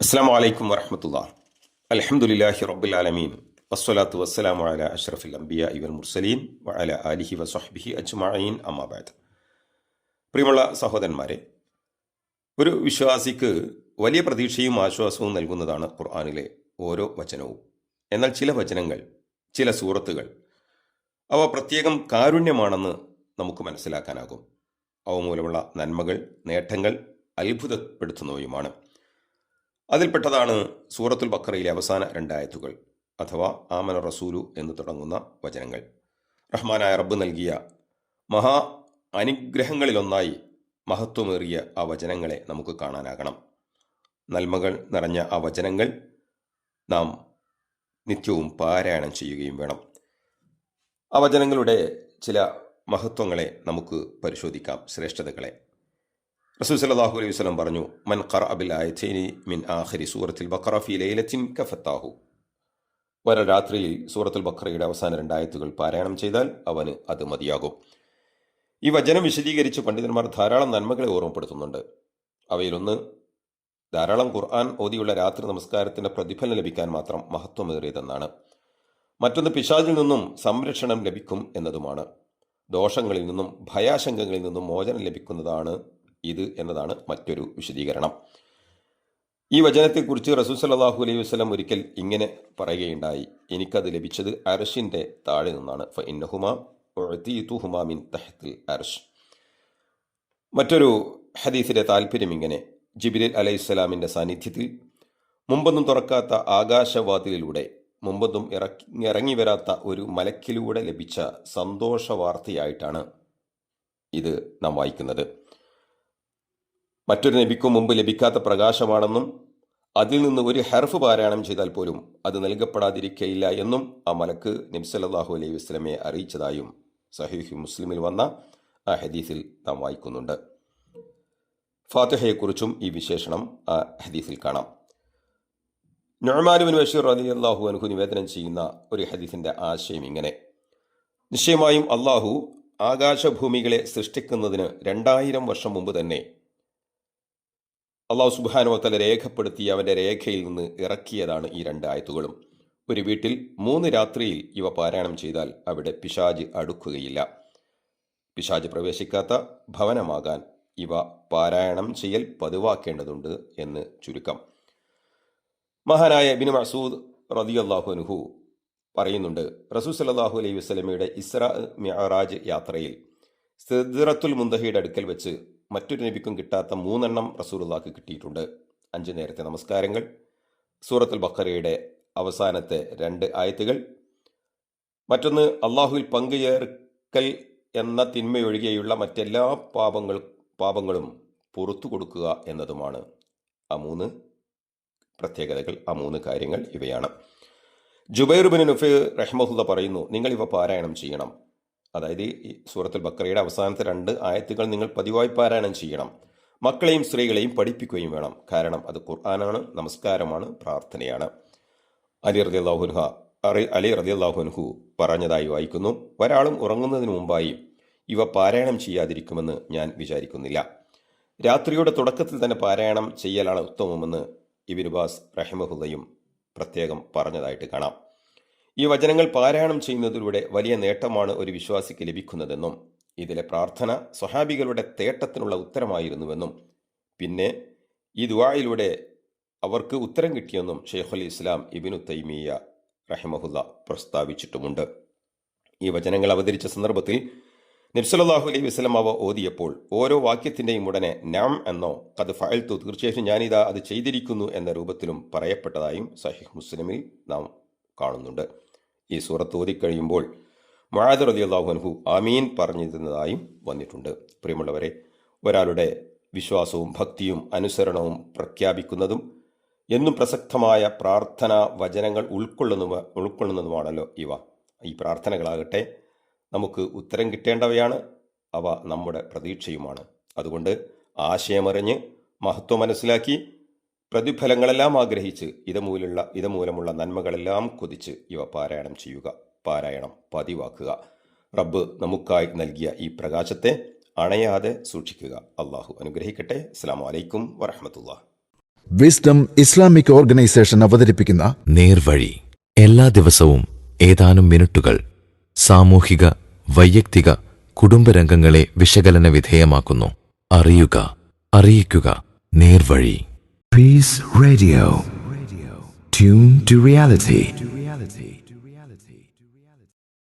അസ്സലാമു അലൈക്കും വറഹ്മത്തുള്ളാഹി. അൽഹംദുലില്ലാഹി റബ്ബിൽ ആലമീൻ വസ്സലാത്തു വസ്സലാമു അലാ അഷ്റഫിൽ അംബിയാഇ വൽ മുർസലീൻ വഅലാ ആലിഹി വസ്വഹ്ബിഹി അജ്മഈൻ അമ്മാ ബഅദ്. പ്രിയമുള്ള സഹോദരന്മാരെ, ഒരു വിശ്വാസിക്ക് വലിയ പ്രതീക്ഷയും ആശ്വാസവും നൽകുന്നതാണ് ഖുർആനിലെ ഓരോ വചനവും. എന്നാൽ ചില വചനങ്ങൾ, ചില സൂറത്തുകൾ അവ പ്രത്യേകം കാരുണ്യമാണെന്ന് നമുക്ക് മനസ്സിലാക്കാനാകും. അവ മൂലമുള്ള നന്മകൾ, നേട്ടങ്ങൾ അത്ഭുതപ്പെടുത്തുന്നവയുമാണ്. അതിൽപ്പെട്ടതാണ് സൂറത്തുൽ ബഖറയിലെ അവസാന രണ്ടായത്തുകൾ, അഥവാ ആമന റസൂലു എന്ന് തുടങ്ങുന്ന വചനങ്ങൾ. റഹ്മാനായ റബ്ബ് നൽകിയ മഹാ അനുഗ്രഹങ്ങളിലൊന്നായി മഹത്വമേറിയ ആ വചനങ്ങളെ നമുക്ക് കാണാനാകണം. നന്മകൾ നിറഞ്ഞ ആ വചനങ്ങൾ നാം നിത്യവും പാരായണം ചെയ്യുകയും വേണം. ആ വചനങ്ങളുടെ ചില മഹത്വങ്ങളെ നമുക്ക് പരിശോധിക്കാം, ശ്രേഷ്ഠതകളെ. റസൂൽ സല്ലല്ലാഹു അലൈഹി വസല്ലം പറഞ്ഞു, മൻ ഖറഅ ബിൽ ആയതൈനി മിൻ ആഖിരി സൂറത്തിൽ ബഖറ ഫീ ലൈലത്തിൻ കഫത്താഹു. ഒരു രാത്രിയിൽ സൂറത്തുൽ ബഖറയുടെ അവസാന രണ്ടായത്തുകൾ പാരായണം ചെയ്താൽ അവന് അത് മതിയാകും. ഈ വചനം വിശദീകരിച്ച് പണ്ഡിതന്മാർ ധാരാളം നന്മകളെ ഓർമ്മപ്പെടുത്തുന്നുണ്ട്. അവയിലൊന്ന്, ധാരാളം ഖുർആൻ ഓതിയുള്ള രാത്രി നമസ്കാരത്തിന്റെ പ്രതിഫലം ലഭിക്കാൻ മാത്രം മഹത്വമേറിയതെന്നാണ്. മറ്റൊന്ന്, പിശാചിൽ നിന്നും സംരക്ഷണം ലഭിക്കും എന്നതുമാണ്. ദോഷങ്ങളിൽ നിന്നും ഭയാശങ്കകളിൽ നിന്നും മോചനം ലഭിക്കുന്നതാണ് ഇത് എന്നതാണ് മറ്റൊരു വിശദീകരണം. ഈ വചനത്തെക്കുറിച്ച് റസൂൽ സല്ലല്ലാഹു അലൈഹി വസല്ലം ഒരിക്കൽ ഇങ്ങനെ പറയുകയുണ്ടായി, എനിക്കത് ലഭിച്ചത് അർശിന്റെ താഴെ നിന്നാണ്. ഫഇന്നഹുമാ ഉഅതീതുഹുമാ മിൻ തഹ്തിൽ അർശ്. മറ്റൊരു ഹദീസിലെ താല്പര്യം ഇങ്ങനെ, ജിബ്രീൽ അലൈഹിസ്സലാമിന്റെ സാന്നിധ്യത്തിൽ മുമ്പൊന്നും തുറക്കാത്ത ആകാശവാതിലിലൂടെ, മുമ്പൊന്നും ഇറങ്ങി വരാത്ത ഒരു മലക്കിലൂടെ ലഭിച്ച സന്തോഷ വാർത്തയായിട്ടാണ് ഇത് നാം വായിക്കുന്നത്. മറ്റൊരു നബിക്കും മുമ്പ് ലഭിക്കാത്ത പ്രകാശമാണെന്നും അതിൽ നിന്ന് ഒരു ഹർഫ് പാരായണം ചെയ്താൽ പോലും അത് നൽകപ്പെടാതിരിക്കയില്ല എന്നും ആ മലക്ക് നബി സല്ലല്ലാഹു അലൈഹി വസല്ലമയെ അറിയിച്ചതായും സഹീഹ് മുസ്ലിമിൽ വന്ന ആ ഹദീസിൽ നാം വായിക്കുന്നുണ്ട്. ഫാത്തിഹയെക്കുറിച്ചും ഈ വിശേഷണം ആ ഹദീസിൽ കാണാം. നുഅ്മാൻ ഇബ്നു ബശീർ റളിയല്ലാഹു അൻഹു നിവേദനം ചെയ്യുന്ന ഒരു ഹദീസിന്റെ ആശയം ഇങ്ങനെ, നിശ്ചയമായും അള്ളാഹു ആകാശഭൂമികളെ സൃഷ്ടിക്കുന്നതിന് 2000 വർഷം മുമ്പ് തന്നെ അള്ളാഹു സുബ്ഹാനഹു വ തആല രേഖപ്പെടുത്തി അവൻ്റെ രേഖയിൽ നിന്ന് ഇറക്കിയതാണ് ഈ രണ്ടായത്തുകളും. ഒരു വീട്ടിൽ 3 രാത്രിയിൽ ഇവ പാരായണം ചെയ്താൽ അവിടെ പിശാച് അടുക്കുകയില്ല. പിശാച് പ്രവേശിക്കാത്ത ഭവനമാകാൻ ഇവ പാരായണം ചെയ്യൽ പതിവാക്കേണ്ടതുണ്ട് എന്ന് ചുരുക്കം. മഹാനായ ഇബ്നു മസ്ഊദ് റളിയല്ലാഹു അൻഹു പറയുന്നുണ്ട്, റസൂൽ സല്ലല്ലാഹു അലൈഹി വസല്ലമയുടെ ഇസ്രാ മിഅ്റാജ് യാത്രയിൽ സിദ്റത്തുൽ മുന്തഹയുടെ അടുക്കൽ വെച്ച് മറ്റൊരു നബിക്കും കിട്ടാത്ത 3 എണ്ണം റസൂലുള്ളാഹിക്ക് കിട്ടിയിട്ടുണ്ട്. 5 നേരത്തെ നമസ്കാരങ്ങൾ, സൂറത്തുൽ ബഖറയുടെ അവസാനത്തെ 2 ആയത്തുകൾ, മറ്റൊന്ന് അള്ളാഹുവിൽ പങ്കുചേർക്കൽ എന്ന തിന്മയൊഴികെയുള്ള മറ്റെല്ലാ പാപങ്ങളും പുറത്തു കൊടുക്കുക എന്നതുമാണ്. ആ 3 പ്രത്യേകതകൾ, ആ 3 കാര്യങ്ങൾ ഇവയാണ്. ജുബൈർ ബിൻ നുഫൈർ റഹ്മഹുല്ല പറയുന്നു, നിങ്ങൾ ഇവ പാരായണം ചെയ്യണം. അതായത് ഈ സൂറത്തുൽ ബഖറയുടെ അവസാനത്തെ 2 ആയത്തുകൾ നിങ്ങൾ പതിവായി പാരായണം ചെയ്യണം. മക്കളെയും സ്ത്രീകളെയും പഠിപ്പിക്കുകയും വേണം. കാരണം അത് ഖുർആനാണ്, നമസ്കാരമാണ്, പ്രാർത്ഥനയാണ്. അലി റളിയല്ലാഹു അൻഹു പറഞ്ഞതായി വായിക്കുന്നു, ഒരാളും ഉറങ്ങുന്നതിന് മുമ്പായി ഇവ പാരായണം ചെയ്യാതിരിക്കുമെന്ന് ഞാൻ വിചാരിക്കുന്നില്ല. രാത്രിയുടെ തുടക്കത്തിൽ തന്നെ പാരായണം ചെയ്യലാണ് ഉത്തമമെന്ന് ഇബ്നു ബാസ് റഹിമഹുല്ലയും പ്രത്യേകം പറഞ്ഞതായിട്ട് കാണാം. ഈ വചനങ്ങൾ പാരായണം ചെയ്യുന്നതിലൂടെ വലിയ നേട്ടമാണ് ഒരു വിശ്വാസിക്ക് ലഭിക്കുന്നതെന്നും ഇതിലെ പ്രാർത്ഥന സ്വഹാബികളുടെ തേട്ടത്തിനുള്ള ഉത്തരമായിരുന്നുവെന്നും പിന്നെ ഈ ദുആയിലൂടെ അവർക്ക് ഉത്തരം കിട്ടിയെന്നും ഷെയ്ഖുൽ ഇസ്ലാം ഇബ്നു തൈമിയ്യ റഹിമഹുല്ല പ്രസ്താവിച്ചിട്ടുമുണ്ട്. ഈ വചനങ്ങൾ അവതരിച്ച സന്ദർഭത്തിൽ നബി സല്ലല്ലാഹു അലൈഹി വസല്ലം അവ ഓതിയപ്പോൾ ഓരോ വാക്യത്തിൻ്റെയും ഉടനെ നാം എന്നോ ഖദ് ഫഅൽതു, തീർച്ചയായും ഞാനിതാ അത് ചെയ്തിരിക്കുന്നു എന്ന രൂപത്തിലും പറയപ്പെട്ടതായും സഹീഹ് മുസ്ലിമിൽ നാം കാണുന്നുണ്ട്. ഈ സൂറത്ത് ഓതിക്കഴിയുമ്പോൾ മുആദ് റളിയല്ലാഹു അൻഹു ആമീൻ പറഞ്ഞിരുന്നതായും വന്നിട്ടുണ്ട്. പ്രിയമുള്ളവരെ, ഒരാളുടെ വിശ്വാസവും ഭക്തിയും അനുസരണവും പ്രഖ്യാപിക്കുന്നതും എന്നും പ്രസക്തമായ പ്രാർത്ഥനാ വചനങ്ങൾ ഉൾക്കൊള്ളുന്നതുമാണല്ലോ ഇവ. ഈ പ്രാർത്ഥനകളാകട്ടെ നമുക്ക് ഉത്തരം കിട്ടേണ്ടവയാണ്, അവ നമ്മുടെ പ്രതീക്ഷയുമാണ്. അതുകൊണ്ട് ആശയമറിഞ്ഞ് മഹത്വം മനസ്സിലാക്കി പ്രതിഫലങ്ങളെല്ലാം ആഗ്രഹിച്ച് ഇതുമൂലമുള്ള നന്മകളെല്ലാം കൊതിച്ച് ഇവ പാരായണം ചെയ്യുക, പാരായണം പതിവാക്കുക. റബ്ബ് നമുക്കായി നൽകിയ ഈ പ്രകാശത്തെ അണയാതെ സൂക്ഷിക്കുക. അള്ളാഹു അനുഗ്രഹിക്കട്ടെ. അസ്സലാമു അലൈക്കും വറഹ്മത്തുള്ളാഹി. വിസ്ഡം ഇസ്ലാമിക് ഓർഗനൈസേഷൻ അവതരിപ്പിക്കുന്ന നേർവഴി. എല്ലാ ദിവസവും ഏതാനും മിനിറ്റുകൾ സാമൂഹിക, വൈയക്തിക, കുടുംബരംഗങ്ങളെ വിശകലന വിധേയമാക്കുന്നു. അറിയുക, അറിയിക്കുക. നേർവഴി. Peace Radio. Tune to reality.